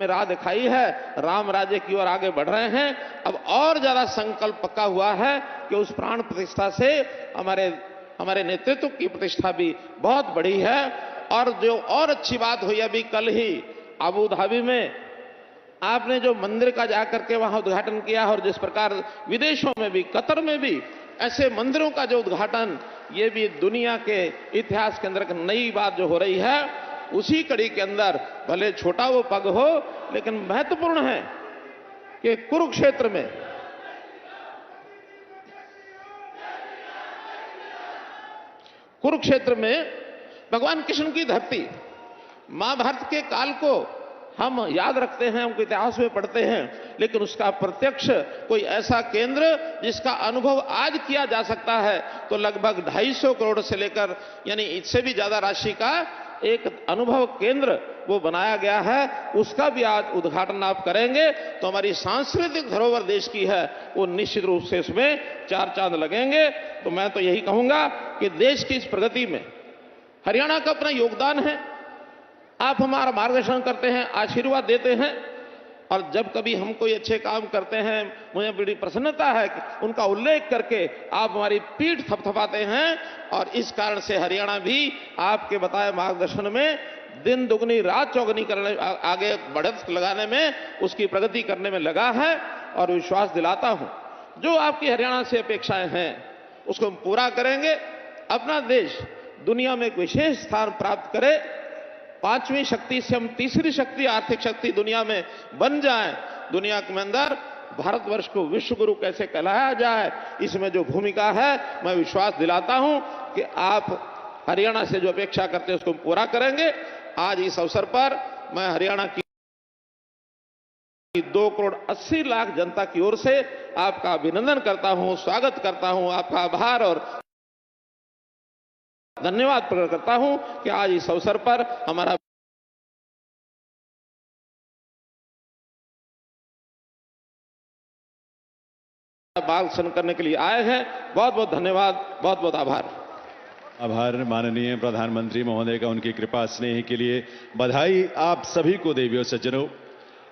में राह दिखाई है, राम राज्य की ओर आगे बढ़ रहे हैं। अब और ज्यादा संकल्प पक्का हुआ है कि उस प्राण प्रतिष्ठा से हमारे नेतृत्व की प्रतिष्ठा भी बहुत बड़ी है। और जो और अच्छी बात हुई, अभी कल ही अबू धाबी में आपने जो मंदिर का जाकर के वहां उद्घाटन किया, और जिस प्रकार विदेशों में भी, कतर में भी ऐसे मंदिरों का जो उद्घाटन, ये भी दुनिया के इतिहास के अंदर एक नई बात जो हो रही है। उसी कड़ी के अंदर भले छोटा वो पग हो, लेकिन महत्वपूर्ण है कि कुरुक्षेत्र में भगवान कृष्ण की धरती, महाभारत के काल को हम याद रखते हैं, उनके इतिहास में पढ़ते हैं, लेकिन उसका प्रत्यक्ष कोई ऐसा केंद्र जिसका अनुभव आज किया जा सकता है, तो लगभग 250 करोड़ से लेकर यानी इससे भी ज्यादा राशि का एक अनुभव केंद्र वो बनाया गया है। उसका भी आज उद्घाटन आप करेंगे तो हमारी सांस्कृतिक धरोहर देश की है, वो निश्चित रूप से इसमें 4 चांद लगेंगे। तो मैं तो यही कहूंगा कि देश की इस प्रगति में हरियाणा का अपना योगदान है। आप हमारा मार्गदर्शन करते हैं, आशीर्वाद देते हैं, और जब कभी हम कोई अच्छे काम करते हैं, मुझे बड़ी प्रसन्नता है कि उनका उल्लेख करके आप हमारी पीठ थपथपाते हैं। और इस कारण से हरियाणा भी आपके बताए मार्गदर्शन में दिन दुगनी रात चौगनी करने, आगे बढ़त लगाने में, उसकी प्रगति करने में लगा है। और विश्वास दिलाता हूं, जो आपकी हरियाणा से अपेक्षाएं हैं उसको हम पूरा करेंगे। अपना देश दुनिया में एक विशेष स्थान प्राप्त करे, 5वीं शक्ति से हम तीसरी शक्ति, आर्थिक शक्ति दुनिया में बन जाएं। दुनिया के अंदर भारतवर्ष को विश्व गुरु कैसे कहलाया जाए, इसमें जो भूमिका है, मैं विश्वास दिलाता हूं कि आप हरियाणा से जो अपेक्षा करते हैं उसको पूरा करेंगे। आज इस अवसर पर मैं हरियाणा की 2 करोड़ 80 लाख जनता की ओर से आपका अभिनंदन करता हूं, स्वागत करता हूं, आपका आभार और धन्यवाद प्रकट करता हूं कि आज इस अवसर पर हमारा मार्गदर्शन करने के लिए आए हैं। बहुत बहुत धन्यवाद, बहुत बहुत आभार। माननीय प्रधानमंत्री महोदय का उनकी कृपा स्नेह के लिए बधाई आप सभी को देवियों सज्जनों।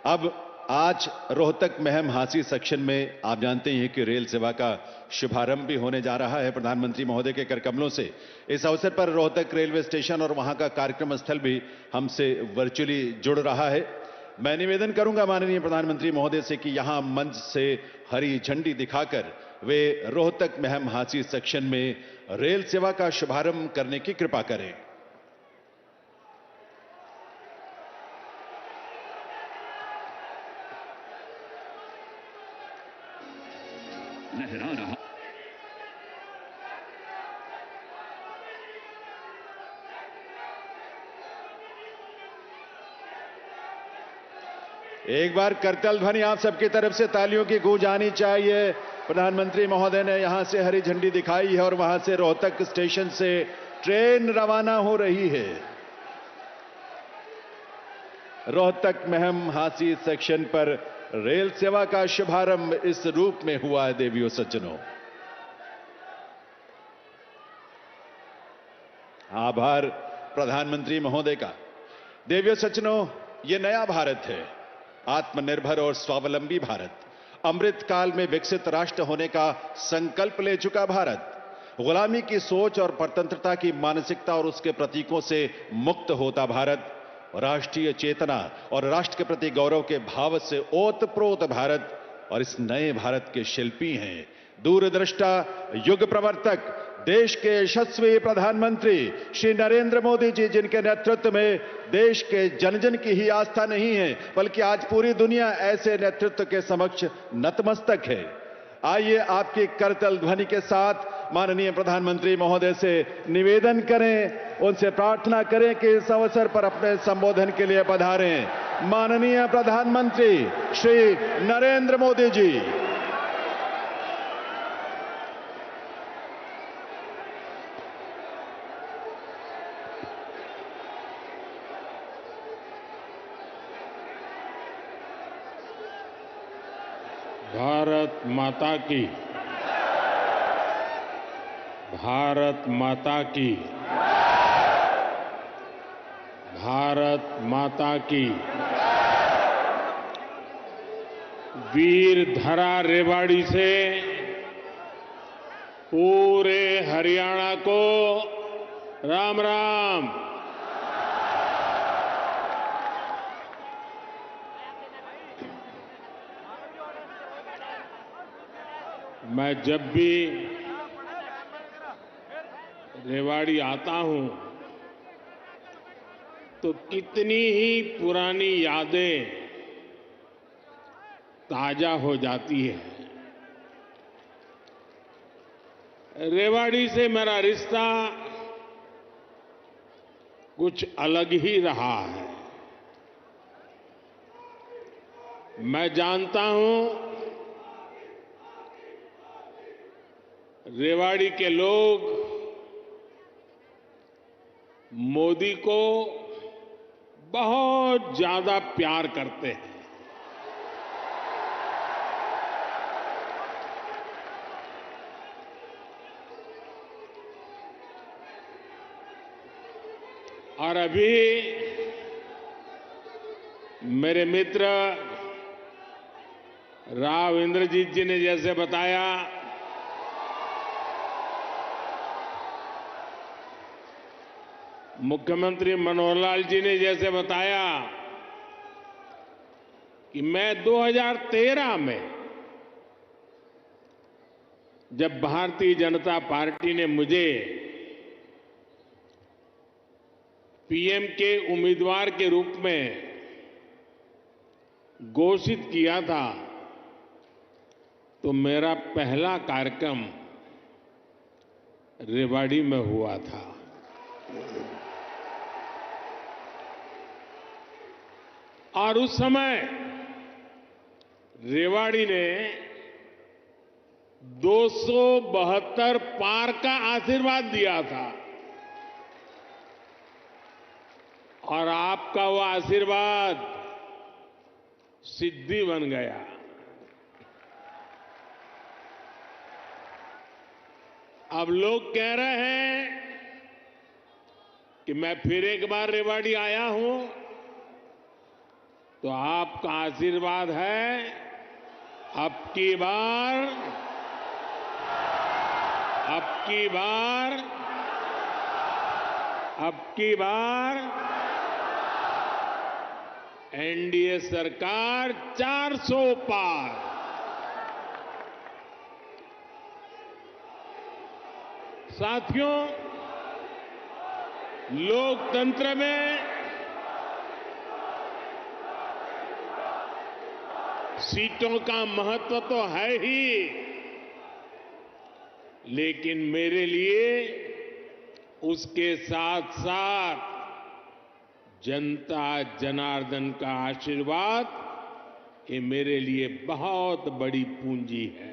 अब आज रोहतक महम हांसी सेक्शन में आप जानते हैं कि रेल सेवा का शुभारंभ भी होने जा रहा है प्रधानमंत्री महोदय के करकमलों से। इस अवसर पर रोहतक रेलवे स्टेशन और वहां का कार्यक्रम स्थल भी हमसे वर्चुअली जुड़ रहा है। मैं निवेदन करूंगा माननीय प्रधानमंत्री महोदय से कि यहां मंच से हरी झंडी दिखाकर वे रोहतक महम हांसी सेक्शन में रेल सेवा का शुभारंभ करने की कृपा करें। लहरा रहा एक बार करतल ध्वनि आप सबकी तरफ से तालियों की गूंज आनी चाहिए। प्रधानमंत्री महोदय ने यहां से हरी झंडी दिखाई है और वहां से रोहतक स्टेशन से ट्रेन रवाना हो रही है। रोहतक महम हांसी सेक्शन पर रेल सेवा का शुभारंभ इस रूप में हुआ है देवियों सज्जनों। आभार प्रधानमंत्री महोदय का। देवियों सज्जनों, यह नया भारत है, आत्मनिर्भर और स्वावलंबी भारत, अमृत काल में विकसित राष्ट्र होने का संकल्प ले चुका भारत, गुलामी की सोच और परतंत्रता की मानसिकता और उसके प्रतीकों से मुक्त होता भारत, राष्ट्रीय चेतना और राष्ट्र के प्रति गौरव के भाव से ओतप्रोत भारत। और इस नए भारत के शिल्पी हैं दूरदृष्टा युग प्रवर्तक देश के यशस्वी प्रधानमंत्री श्री नरेंद्र मोदी जी, जिनके नेतृत्व में देश के जन जन की ही आस्था नहीं है बल्कि आज पूरी दुनिया ऐसे नेतृत्व के समक्ष नतमस्तक है। आइए आपकी करतल ध्वनि के साथ माननीय प्रधानमंत्री महोदय से निवेदन करें, उनसे प्रार्थना करें कि इस अवसर पर अपने संबोधन के लिए पधारें। माननीय प्रधानमंत्री श्री नरेंद्र मोदी जी। भारत माता की, भारत माता की, भारत माता की। वीर धरा रेवाड़ी से पूरे हरियाणा को राम राम। मैं जब भी रेवाड़ी आता हूं तो कितनी ही पुरानी यादें ताजा हो जाती है। रेवाड़ी से मेरा रिश्ता कुछ अलग ही रहा है। मैं जानता हूं रेवाड़ी के लोग मोदी को बहुत ज्यादा प्यार करते हैं। और अभी मेरे मित्र राव इंद्रजीत जी ने जैसे बताया, मुख्यमंत्री मनोहर लाल जी ने जैसे बताया कि मैं 2013 में जब भारतीय जनता पार्टी ने मुझे पीएम के उम्मीदवार के रूप में घोषित किया था तो मेरा पहला कार्यक्रम रेवाड़ी में हुआ था। और उस समय रेवाड़ी ने 272 पार का आशीर्वाद दिया था और आपका वो आशीर्वाद सिद्धि बन गया। अब लोग कह रहे हैं कि मैं फिर एक बार रेवाड़ी आया हूं तो आपका आशीर्वाद है अब की बार एनडीए सरकार 400 पार। साथियों, लोकतंत्र में सीटों का महत्व तो है ही, लेकिन मेरे लिए उसके साथ साथ जनता जनार्दन का आशीर्वाद ये मेरे लिए बहुत बड़ी पूंजी है।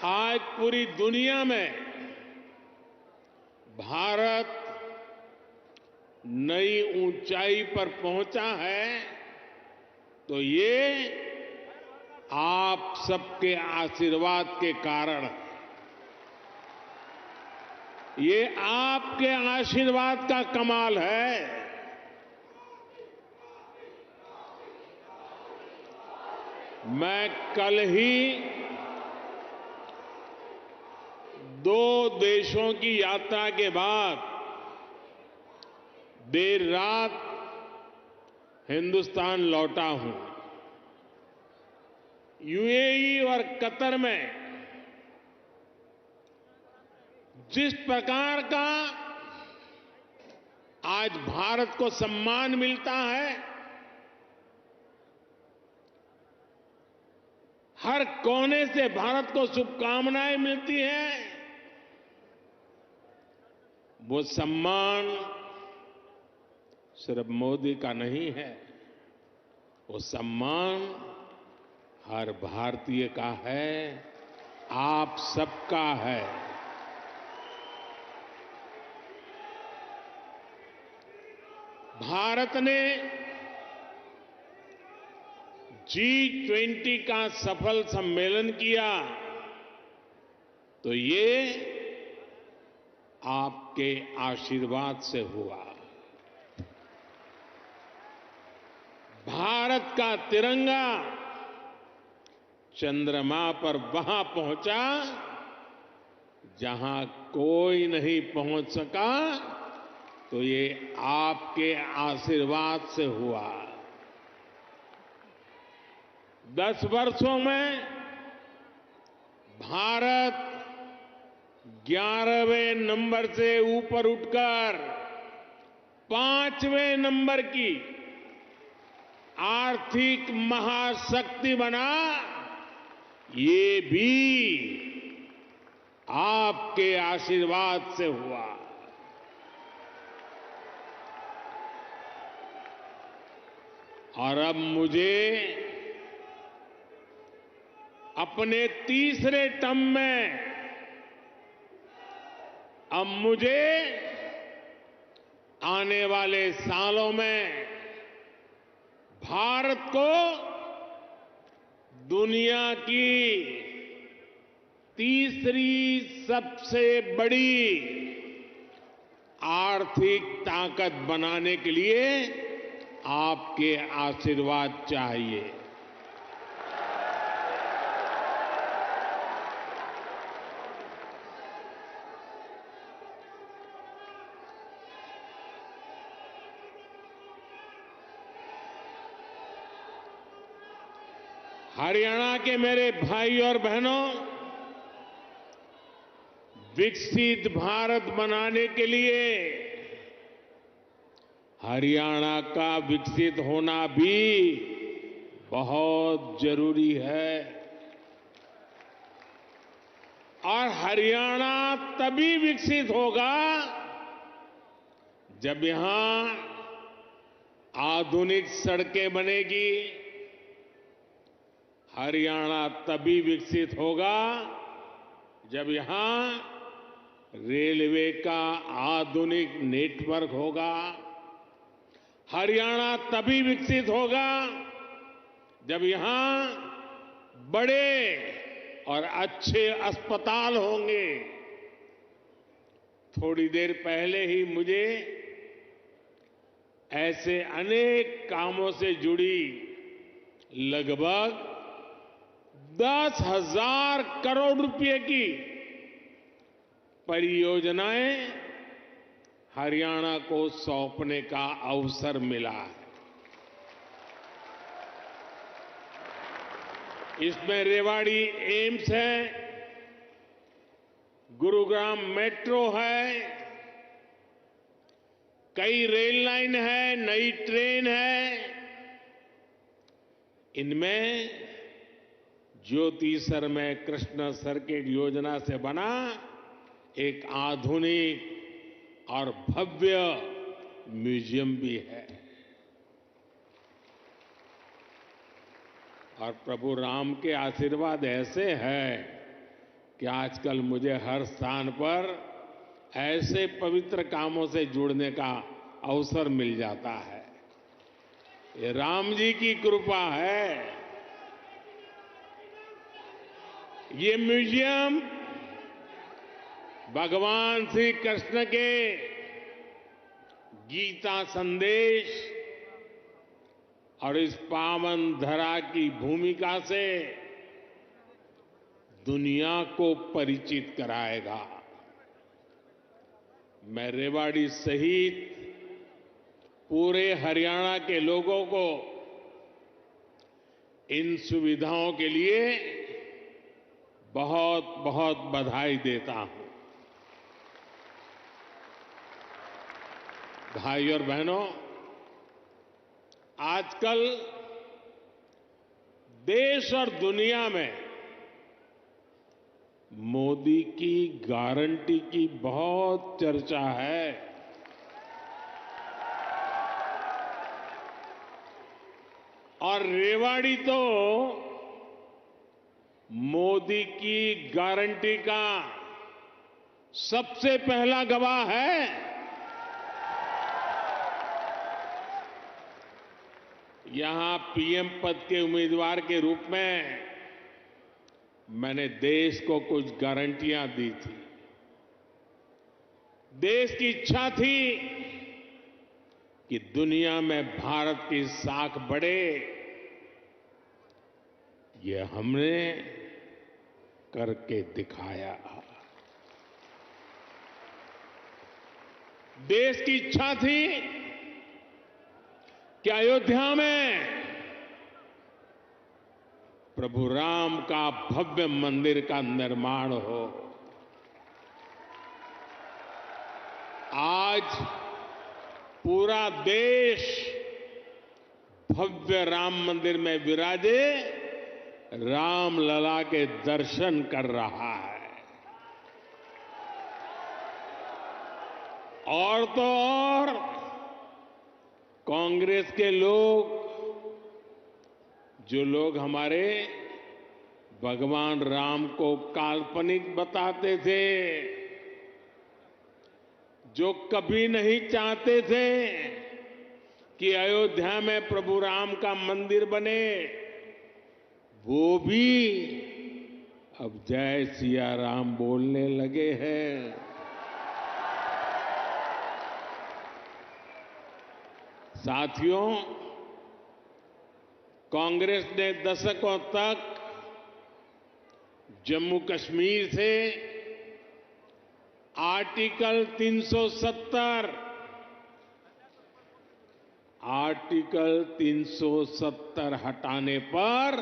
आज पूरी दुनिया में भारत नई ऊंचाई पर पहुंचा है तो ये आप सबके आशीर्वाद के कारण, ये आपके आशीर्वाद का कमाल है। मैं कल ही 2 देशों की यात्रा के बाद देर रात हिंदुस्तान लौटा हूं। यूएई और कतर में जिस प्रकार का आज भारत को सम्मान मिलता है, हर कोने से भारत को शुभकामनाएं मिलती हैं, वो सम्मान सिर्फ मोदी का नहीं है, वो सम्मान हर भारतीय का है, आप सबका है। भारत ने G20 का सफल सम्मेलन किया तो ये आपके आशीर्वाद से हुआ। भारत का तिरंगा चंद्रमा पर वहां पहुंचा जहां कोई नहीं पहुंच सका, तो ये आपके आशीर्वाद से हुआ। 10 वर्षों में भारत 11वें नंबर से ऊपर उठकर 5वें नंबर की आर्थिक महाशक्ति बना, ये भी आपके आशीर्वाद से हुआ। और अब मुझे अपने तीसरे टर्म में आने वाले सालों में भारत को दुनिया की तीसरी सबसे बड़ी आर्थिक ताकत बनाने के लिए आपके आशीर्वाद चाहिए। हरियाणा के मेरे भाई और बहनों, विकसित भारत बनाने के लिए हरियाणा का विकसित होना भी बहुत जरूरी है। और हरियाणा तभी विकसित होगा जब यहां आधुनिक सड़कें बनेगी। हरियाणा तभी विकसित होगा जब यहां रेलवे का आधुनिक नेटवर्क होगा। हरियाणा तभी विकसित होगा जब यहां बड़े और अच्छे अस्पताल होंगे। थोड़ी देर पहले ही मुझे ऐसे अनेक कामों से जुड़ी लगभग 10,000 करोड़ रुपए की परियोजनाएं हरियाणा को सौंपने का अवसर मिला है। इसमें रेवाड़ी एम्स है, गुरुग्राम मेट्रो है, कई रेल लाइन है, नई ट्रेन है। इनमें ज्योति सरमय कृष्ण सर्किट योजना से बना एक आधुनिक और भव्य म्यूजियम भी है। और प्रभु राम के आशीर्वाद ऐसे हैं कि आजकल मुझे हर स्थान पर ऐसे पवित्र कामों से जुड़ने का अवसर मिल जाता है। ये राम जी की कृपा है। ये म्यूजियम भगवान श्री कृष्ण के गीता संदेश और इस पावन धरा की भूमिका से दुनिया को परिचित कराएगा। मैं रेवाड़ी सहित पूरे हरियाणा के लोगों को इन सुविधाओं के लिए बहुत बहुत बधाई देता हूं। भाई और बहनों, आजकल देश और दुनिया में मोदी की गारंटी की बहुत चर्चा है। और रेवाड़ी तो मोदी की गारंटी का सबसे पहला गवाह है। यहां पीएम पद के उम्मीदवार के रूप में मैंने देश को कुछ गारंटियां दी थी। देश की इच्छा थी कि दुनिया में भारत की साख बढ़े, ये हमने करके दिखाया। देश की इच्छा थी कि अयोध्या में प्रभु राम का भव्य मंदिर का निर्माण हो। आज पूरा देश भव्य राम मंदिर में विराजे राम लला के दर्शन कर रहा है। और तो और कांग्रेस के लोग, जो लोग हमारे भगवान राम को काल्पनिक बताते थे, जो कभी नहीं चाहते थे कि अयोध्या में प्रभु राम का मंदिर बने, वो भी अब जय सिया राम बोलने लगे हैं। साथियों, कांग्रेस ने दशकों तक जम्मू कश्मीर से आर्टिकल 370 हटाने पर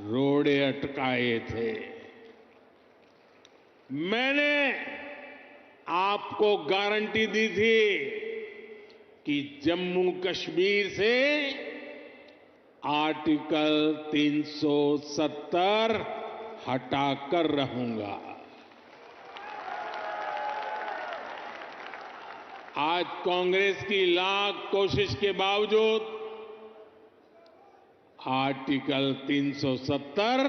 रोड़े अटकाए थे। मैंने आपको गारंटी दी थी कि जम्मू कश्मीर से आर्टिकल 370 हटाकर रहूंगा। आज कांग्रेस की लाख कोशिश के बावजूद आर्टिकल 370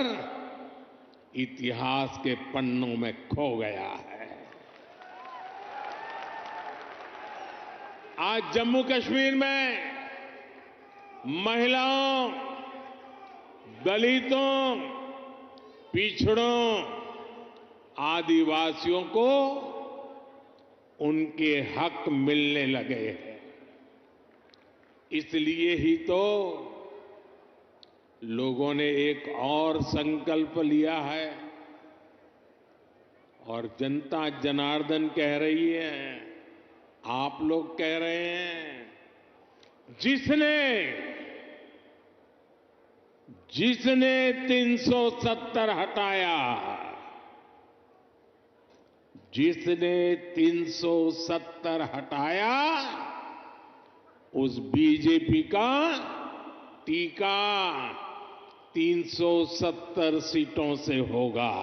इतिहास के पन्नों में खो गया है। आज जम्मू कश्मीर में महिलाओं, दलितों, पिछड़ों, आदिवासियों को उनके हक मिलने लगे हैं। इसलिए ही तो लोगों ने एक और संकल्प लिया है और जनता जनार्दन कह रही है, आप लोग कह रहे हैं, जिसने 370 हटाया, जिसने 370 हटाया, उस बीजेपी का टीका 370 सीटों से होगा।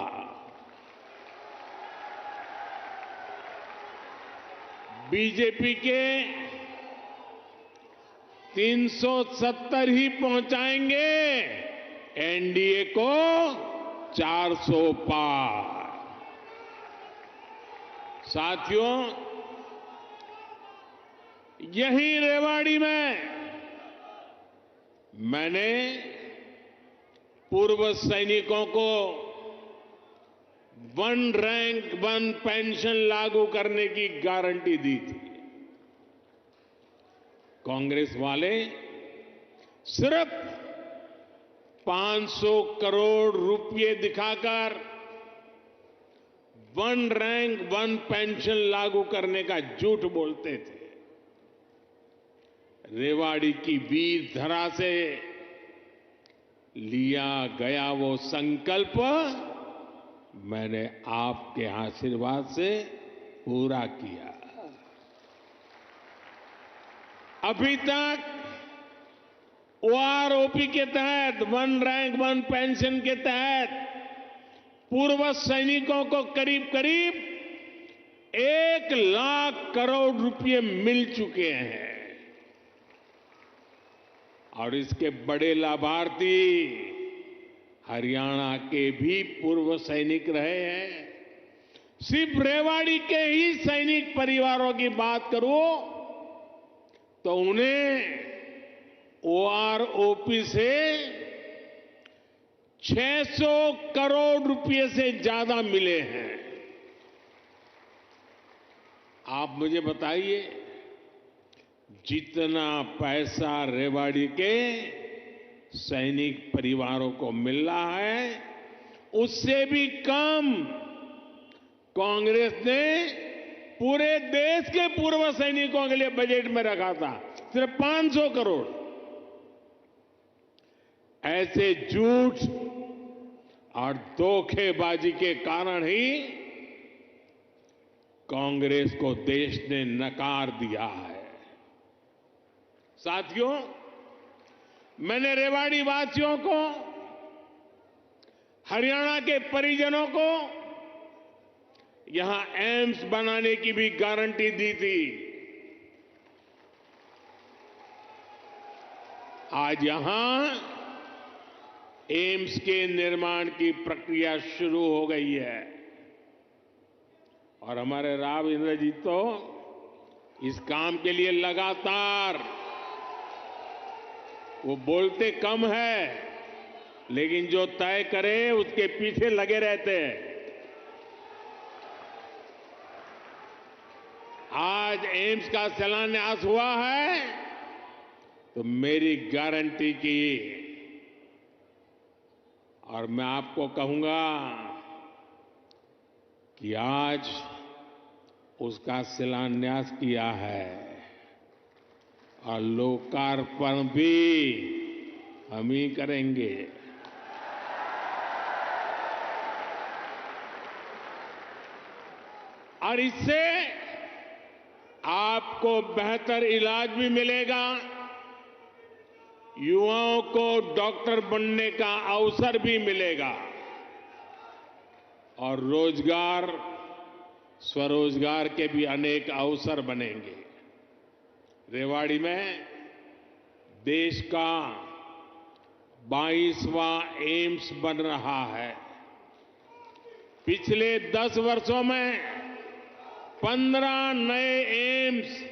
बीजेपी के 370 ही पहुंचाएंगे एनडीए को 400 पार। साथियों, यही रेवाड़ी में मैंने पूर्व सैनिकों को 1 रैंक 1 पेंशन लागू करने की गारंटी दी थी। कांग्रेस वाले सिर्फ 500 करोड़ रुपए दिखाकर 1 रैंक 1 पेंशन लागू करने का झूठ बोलते थे। रेवाड़ी की वीर धरा से लिया गया वो संकल्प मैंने आपके आशीर्वाद से पूरा किया। अभी तक ओआरओपी के तहत 1 रैंक 1 पेंशन के तहत पूर्व सैनिकों को करीब करीब 1 लाख करोड़ रुपए मिल चुके हैं और इसके बड़े लाभार्थी हरियाणा के भी पूर्व सैनिक रहे हैं। सिर्फ रेवाड़ी के ही सैनिक परिवारों की बात करूं तो उन्हें ओआरओपी से 600 करोड़ रुपए से ज्यादा मिले हैं। आप मुझे बताइए, जितना पैसा रेवाड़ी के सैनिक परिवारों को मिल रहा है उससे भी कम कांग्रेस ने पूरे देश के पूर्व सैनिकों के लिए बजट में रखा था, सिर्फ 500 करोड़। ऐसे झूठ और धोखेबाजी के कारण ही कांग्रेस को देश ने नकार दिया है। साथियों, मैंने रेवाड़ी वासियों को, हरियाणा के परिजनों को यहां एम्स बनाने की भी गारंटी दी थी। आज यहां एम्स के निर्माण की प्रक्रिया शुरू हो गई है और हमारे राव इंद्रजीत तो इस काम के लिए लगातार, वो बोलते कम है लेकिन जो तय करे उसके पीछे लगे रहते हैं। आज एम्स का शिलान्यास हुआ है तो मेरी गारंटी की, और मैं आपको कहूंगा कि आज उसका शिलान्यास किया है और लोकार्पण भी हम ही करेंगे। और इससे आपको बेहतर इलाज भी मिलेगा, युवाओं को डॉक्टर बनने का अवसर भी मिलेगा और रोजगार, स्वरोजगार के भी अनेक अवसर बनेंगे। रेवाड़ी में देश का 22वां एम्स बन रहा है। पिछले 10 वर्षों में 15 नए एम्स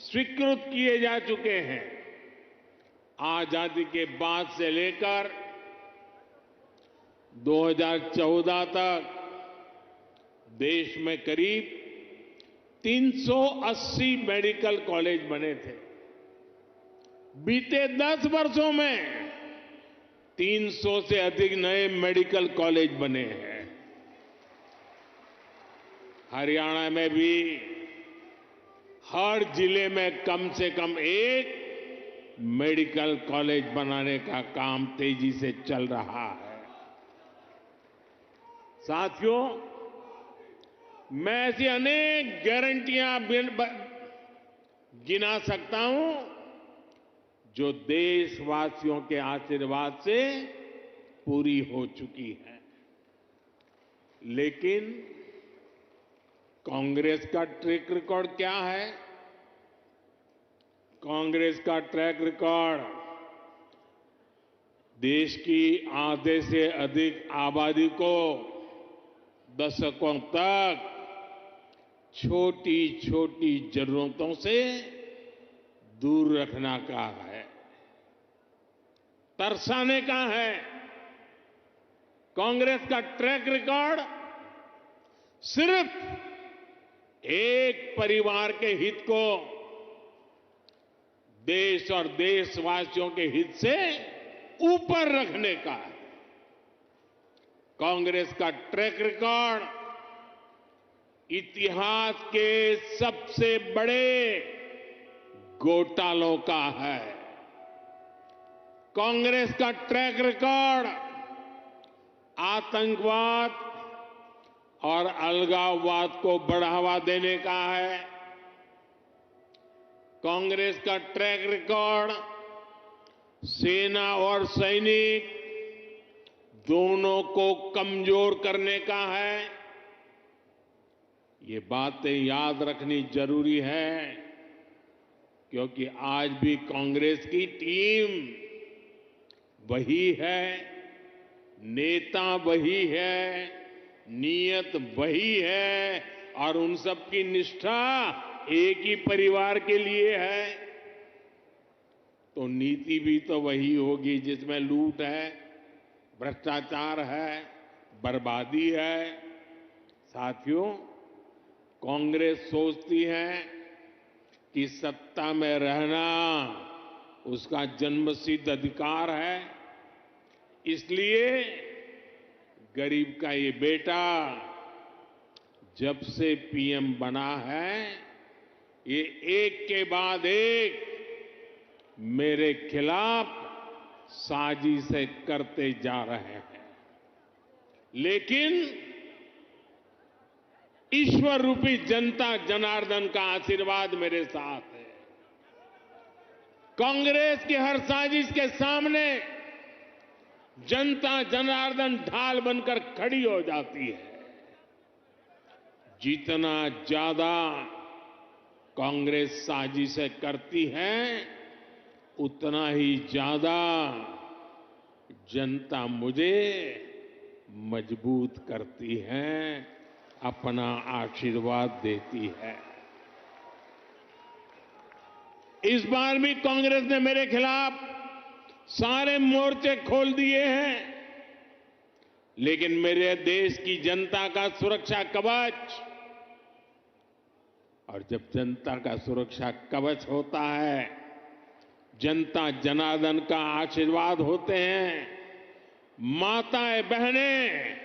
स्वीकृत किए जा चुके हैं। आजादी के बाद से लेकर 2014 तक देश में करीब 380 मेडिकल कॉलेज बने थे। बीते 10 वर्षों में 300 से अधिक नए मेडिकल कॉलेज बने हैं। हरियाणा में भी हर जिले में कम से कम एक मेडिकल कॉलेज बनाने का काम तेजी से चल रहा है। साथियों, मैं ऐसी अनेक गारंटियां गिना सकता हूं जो देशवासियों के आशीर्वाद से पूरी हो चुकी है। लेकिन कांग्रेस का ट्रैक रिकॉर्ड क्या है? कांग्रेस का ट्रैक रिकॉर्ड देश की आधे से अधिक आबादी को दशकों तक छोटी छोटी जरूरतों से दूर रखना का है, तरसाने का है। कांग्रेस का ट्रैक रिकॉर्ड सिर्फ एक परिवार के हित को देश और देशवासियों के हित से ऊपर रखने का है। कांग्रेस का ट्रैक रिकॉर्ड इतिहास के सबसे बड़े घोटालों का है। कांग्रेस का ट्रैक रिकॉर्ड आतंकवाद और अलगाववाद को बढ़ावा देने का है। कांग्रेस का ट्रैक रिकॉर्ड सेना और सैनिक दोनों को कमजोर करने का है। ये बातें याद रखनी जरूरी है क्योंकि आज भी कांग्रेस की टीम वही है, नेता वही है, नीयत वही है और उन सब की निष्ठा एक ही परिवार के लिए है। तो नीति भी तो वही होगी जिसमें लूट है, भ्रष्टाचार है, बर्बादी है। साथियों, कांग्रेस सोचती है कि सत्ता में रहना उसका जन्मसिद्ध अधिकार है, इसलिए गरीब का ये बेटा जब से पीएम बना है, ये एक के बाद एक मेरे खिलाफ साजिशें करते जा रहे हैं। लेकिन ईश्वर रूपी जनता जनार्दन का आशीर्वाद मेरे साथ है। कांग्रेस की हर साजिश के सामने जनता जनार्दन ढाल बनकर खड़ी हो जाती है। जितना ज्यादा कांग्रेस साजिशें करती है, उतना ही ज्यादा जनता मुझे मजबूत करती है, अपना आशीर्वाद देती है। इस बार भी कांग्रेस ने मेरे खिलाफ सारे मोर्चे खोल दिए हैं, लेकिन मेरे देश की जनता का सुरक्षा कवच, और जब जनता का सुरक्षा कवच होता है, जनता जनार्दन का आशीर्वाद होते हैं, माताएं बहनें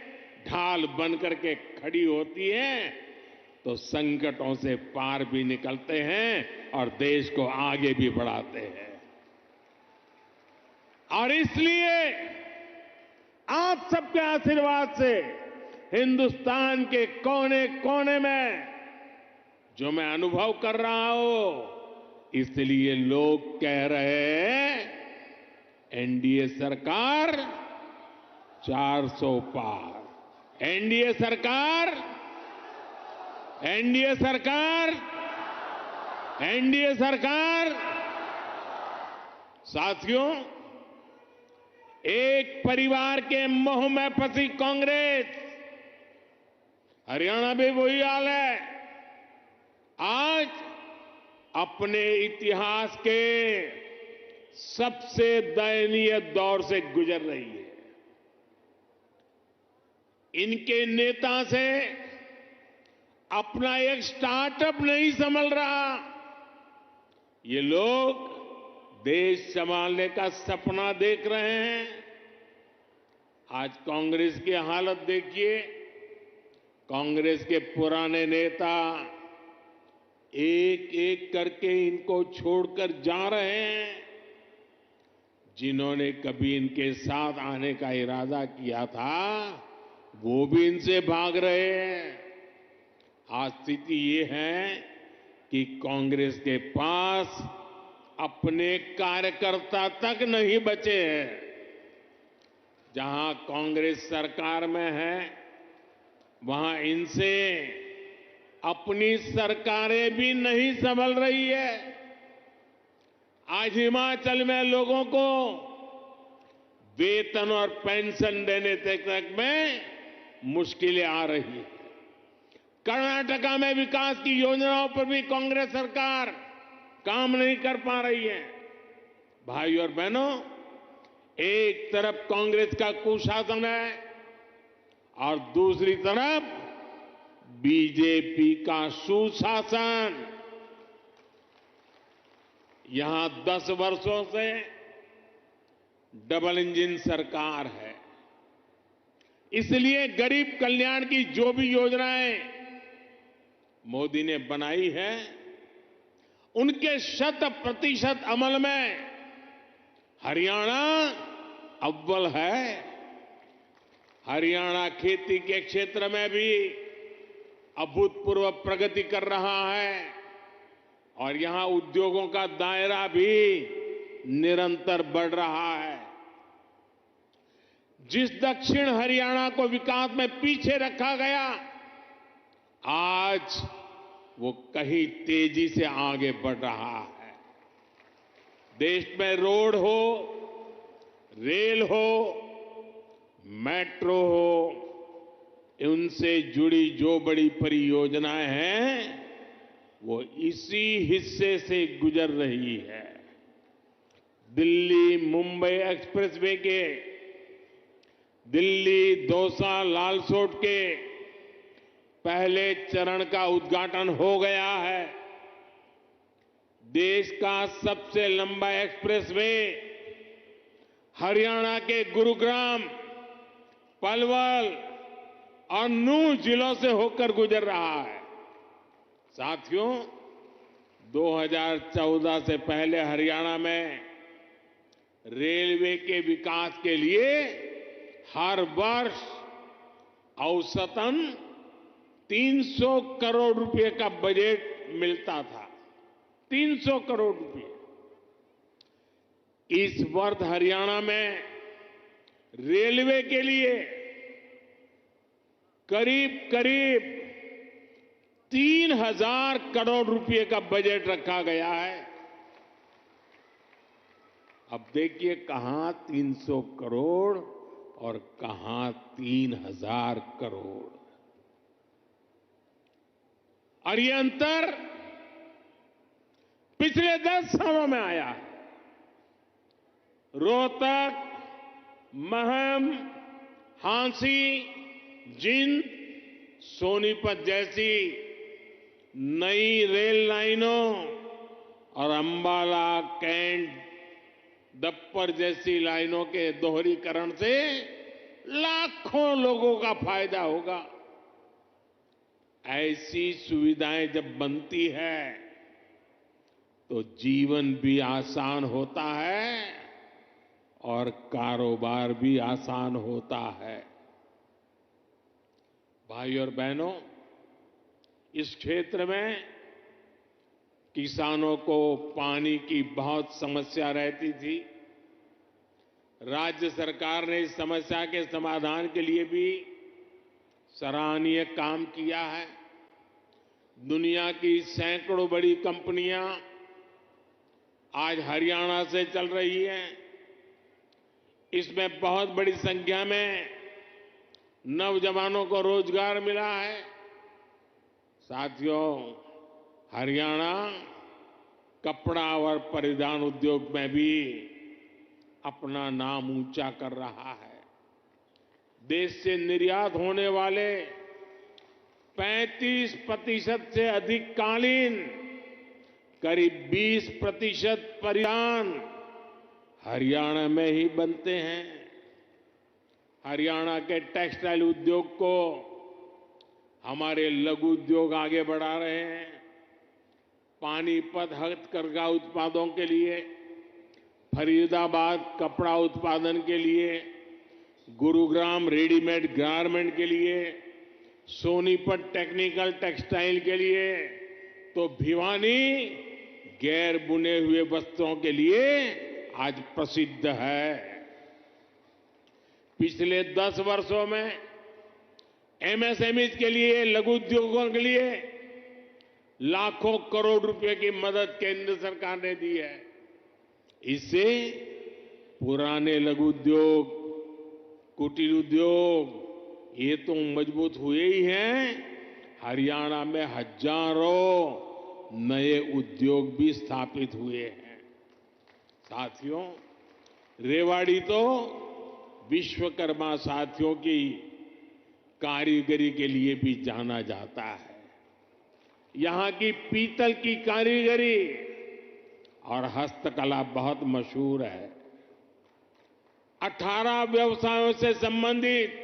ढाल बनकर के खड़ी होती हैं, तो संकटों से पार भी निकलते हैं और देश को आगे भी बढ़ाते हैं। और इसलिए आप सबके आशीर्वाद से हिंदुस्तान के कोने कोने में जो मैं अनुभव कर रहा हूं, इसलिए लोग कह रहे हैं एनडीए सरकार 400 पार, एनडीए सरकार, एनडीए सरकार, एनडीए सरकार। साथियों, एक परिवार के मोह में फंसी कांग्रेस, हरियाणा भी वही हाल है, आज अपने इतिहास के सबसे दयनीय दौर से गुजर रही है। इनके नेता से अपना एक स्टार्टअप नहीं संभल रहा। ये लोग देश संभालने का सपना देख रहे हैं। आज कांग्रेस की हालत देखिए, कांग्रेस के पुराने नेता एक एक करके इनको छोड़कर जा रहे हैं। जिन्होंने कभी इनके साथ आने का इरादा किया था, वो भी इनसे भाग रहे हैं। आज स्थिति ये है कि कांग्रेस के पास अपने कार्यकर्ता तक नहीं बचे हैं। जहां कांग्रेस सरकार में है, वहां इनसे अपनी सरकारें भी नहीं संभल रही है। आज हिमाचल में लोगों को वेतन और पेंशन देने तक में मुश्किलें आ रही है। कर्नाटका में विकास की योजनाओं पर भी कांग्रेस सरकार काम नहीं कर पा रही है। भाई और बहनों, एक तरफ कांग्रेस का कुशासन है और दूसरी तरफ बीजेपी का सुशासन। यहां 10 वर्षों से डबल इंजन सरकार है। इसलिए गरीब कल्याण की जो भी योजनाएं मोदी ने बनाई है, उनके 100% अमल में हरियाणा अव्वल है। हरियाणा खेती के क्षेत्र में भी अभूतपूर्व प्रगति कर रहा है और यहां उद्योगों का दायरा भी निरंतर बढ़ रहा है। जिस दक्षिण हरियाणा को विकास में पीछे रखा गया, आज वो कहीं तेजी से आगे बढ़ रहा है। देश में रोड हो, रेल हो, मेट्रो हो, उनसे जुड़ी जो बड़ी परियोजनाएं हैं, वो इसी हिस्से से गुजर रही है। दिल्ली मुंबई एक्सप्रेसवे के, दिल्ली दौसा लालसोट के पहले चरण का उद्घाटन हो गया है। देश का सबसे लंबा एक्सप्रेसवे हरियाणा के गुरुग्राम, पलवल और नूंह जिलों से होकर गुजर रहा है। साथियों, 2014 से पहले हरियाणा में रेलवे के विकास के लिए हर वर्ष औसतन 300 करोड़ रुपए का बजट मिलता था। 300 करोड़ रुपए। इस वर्ष हरियाणा में रेलवे के लिए करीब करीब 3000 करोड़ रुपए का बजट रखा गया है। अब देखिए कहां 300 करोड़ और कहां 3000 करोड़, और ये अंतर पिछले 10 सालों में आया है। रोहतक, महम, हांसी, जिंद, सोनीपत जैसी नई रेल लाइनों और अंबाला, कैंट, दप्पर जैसी लाइनों के दोहरीकरण से लाखों लोगों का फायदा होगा। ऐसी सुविधाएं जब बनती है तो जीवन भी आसान होता है और कारोबार भी आसान होता है। भाई और बहनों, इस क्षेत्र में किसानों को पानी की बहुत समस्या रहती थी। राज्य सरकार ने इस समस्या के समाधान के लिए भी सराहनीय काम किया है। दुनिया की सैकड़ों बड़ी कंपनियां आज हरियाणा से चल रही हैं। इसमें बहुत बड़ी संख्या में नौजवानों को रोजगार मिला है। साथियों, हरियाणा कपड़ा और परिधान उद्योग में भी अपना नाम ऊंचा कर रहा है। देश से निर्यात होने वाले 35% से अधिक कालीन, करीब 20% परिधान हरियाणा में ही बनते हैं। हरियाणा के टेक्सटाइल उद्योग को हमारे लघु उद्योग आगे बढ़ा रहे हैं। पानीपत हथकरघा उत्पादों के लिए, फरीदाबाद कपड़ा उत्पादन के लिए, गुरुग्राम रेडीमेड गारमेंट के लिए, सोनीपत टेक्निकल टेक्सटाइल के लिए, तो भिवानी गैर बुने हुए वस्त्रों के लिए आज प्रसिद्ध है। पिछले 10 वर्षों में एमएसएमई के लिए, लघु उद्योगों के लिए लाखों करोड़ रुपए की मदद केंद्र सरकार ने दी है। इससे पुराने लघु उद्योग, कुटीर उद्योग ये तो मजबूत हुए ही हैं, हरियाणा में हजारों नए उद्योग भी स्थापित हुए हैं। साथियों, रेवाड़ी तो विश्वकर्मा साथियों की कारीगरी के लिए भी जाना जाता है। यहां की पीतल की कारीगरी और हस्तकला बहुत मशहूर है। 18 व्यवसायों से संबंधित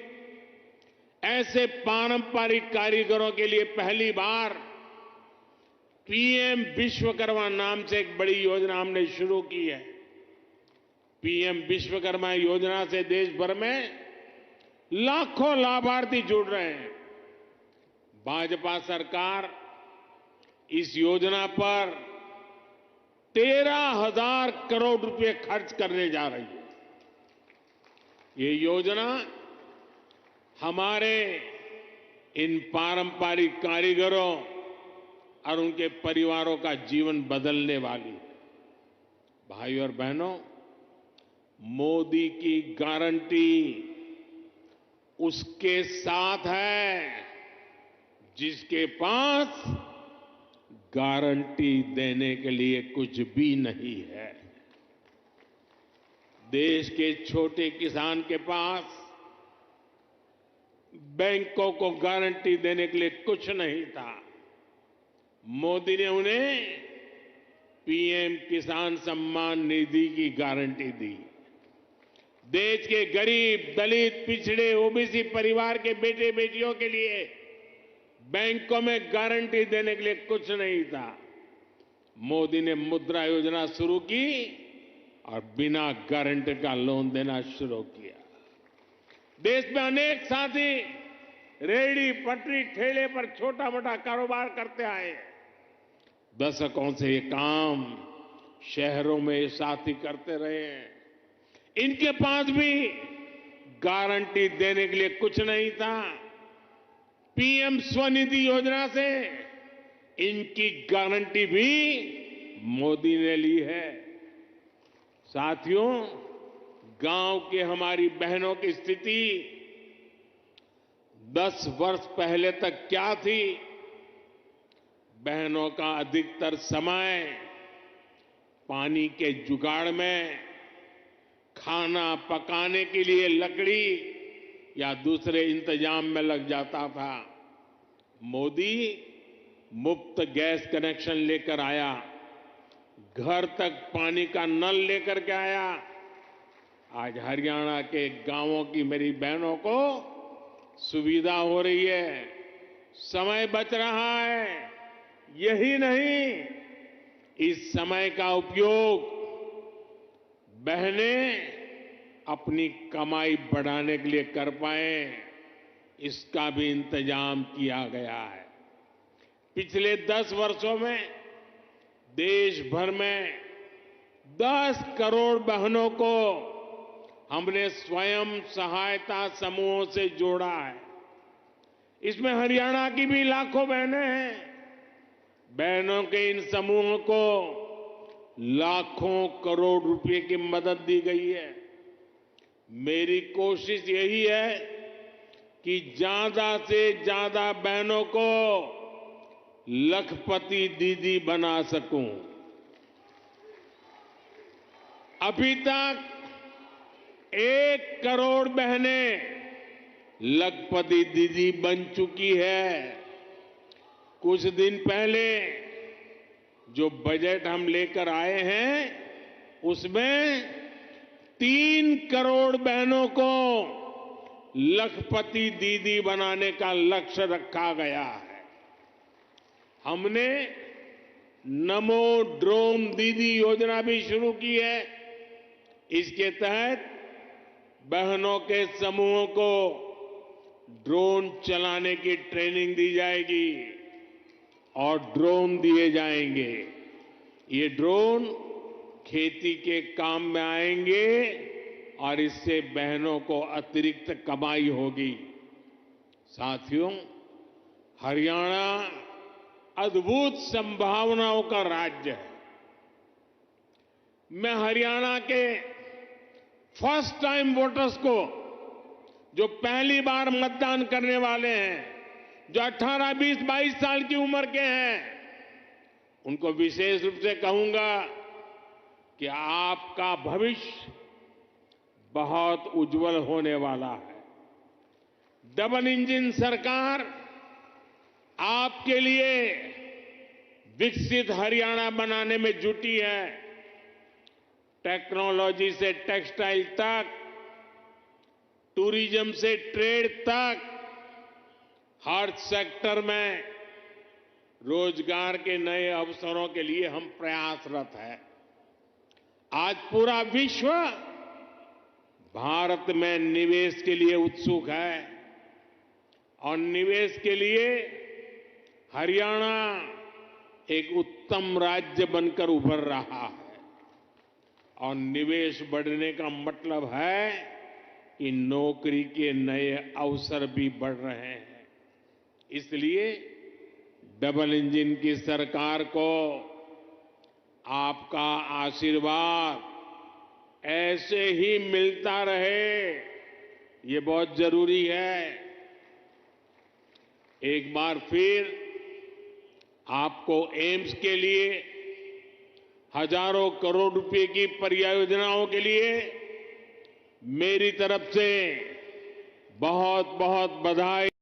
ऐसे पारंपरिक कारीगरों के लिए पहली बार पीएम विश्वकर्मा नाम से एक बड़ी योजना हमने शुरू की है। पीएम विश्वकर्मा योजना से देश भर में लाखों लाभार्थी जुड़ रहे हैं। भाजपा सरकार इस योजना पर 13,000 करोड़ रुपए खर्च करने जा रही है। ये योजना हमारे इन पारंपरिक कारीगरों और उनके परिवारों का जीवन बदलने वाली है। भाई और बहनों, मोदी की गारंटी उसके साथ है जिसके पास गारंटी देने के लिए कुछ भी नहीं है। देश के छोटे किसान के पास बैंकों को गारंटी देने के लिए कुछ नहीं था। मोदी ने उन्हें पीएम किसान सम्मान निधि की गारंटी दी। देश के गरीब, दलित, पिछड़े, ओबीसी परिवार के बेटे बेटियों के लिए बैंकों में गारंटी देने के लिए कुछ नहीं था। मोदी ने मुद्रा योजना शुरू की और बिना गारंटी का लोन देना शुरू किया। देश में अनेक साथी रेहड़ी, पटरी, ठेले पर छोटा मोटा कारोबार करते आए। दशकों से ये काम शहरों में ये साथी करते रहे हैं। इनके पास भी गारंटी देने के लिए कुछ नहीं था। पीएम स्वनिधि योजना से इनकी गारंटी भी मोदी ने ली है। साथियों, गांव की हमारी बहनों की स्थिति 10 वर्ष पहले तक क्या थी? बहनों का अधिकतर समय पानी के जुगाड़ में, खाना पकाने के लिए लकड़ी या दूसरे इंतजाम में लग जाता था। मोदी मुफ्त गैस कनेक्शन लेकर आया, घर तक पानी का नल लेकर के आया। आज हरियाणा के गांवों की मेरी बहनों को सुविधा हो रही है, समय बच रहा है। यही नहीं, इस समय का उपयोग बहनें अपनी कमाई बढ़ाने के लिए कर पाए, इसका भी इंतजाम किया गया है। पिछले 10 वर्षों में देश भर में 10 करोड़ बहनों को हमने स्वयं सहायता समूहों से जोड़ा है। इसमें हरियाणा की भी लाखों बहनें हैं। बहनों के इन समूहों को लाखों करोड़ रुपए की मदद दी गई है। मेरी कोशिश यही है कि ज्यादा से ज्यादा बहनों को लखपति दीदी बना सकूं। अभी तक 1 करोड़ बहनें लखपति दीदी बन चुकी है। कुछ दिन पहले जो बजट हम लेकर आए हैं, उसमें 3 करोड़ बहनों को लखपति दीदी बनाने का लक्ष्य रखा गया है। हमने नमो ड्रोन दीदी योजना भी शुरू की है। इसके तहत बहनों के समूहों को ड्रोन चलाने की ट्रेनिंग दी जाएगी और ड्रोन दिए जाएंगे। ये ड्रोन खेती के काम में आएंगे और इससे बहनों को अतिरिक्त कमाई होगी। साथियों, हरियाणा अद्भुत संभावनाओं का राज्य है। मैं हरियाणा के फर्स्ट टाइम वोटर्स को, जो पहली बार मतदान करने वाले हैं, जो 18, 20, 22 साल की उम्र के हैं, उनको विशेष रूप से कहूंगा कि आपका भविष्य बहुत उज्जवल होने वाला है। डबल इंजन सरकार आपके लिए विकसित हरियाणा बनाने में जुटी है। टेक्नोलॉजी से टेक्सटाइल तक, टूरिज्म से ट्रेड तक, हर सेक्टर में रोजगार के नए अवसरों के लिए हम प्रयासरत हैं। आज पूरा विश्व भारत में निवेश के लिए उत्सुक है और निवेश के लिए हरियाणा एक उत्तम राज्य बनकर उभर रहा है। और निवेश बढ़ने का मतलब है कि नौकरी के नए अवसर भी बढ़ रहे हैं। इसलिए डबल इंजन की सरकार को आपका आशीर्वाद ऐसे ही मिलता रहे, ये बहुत जरूरी है। एक बार फिर आपको एम्स के लिए हजारों करोड़ रुपए की परियोजनाओं के लिए मेरी तरफ से बहुत बहुत बधाई।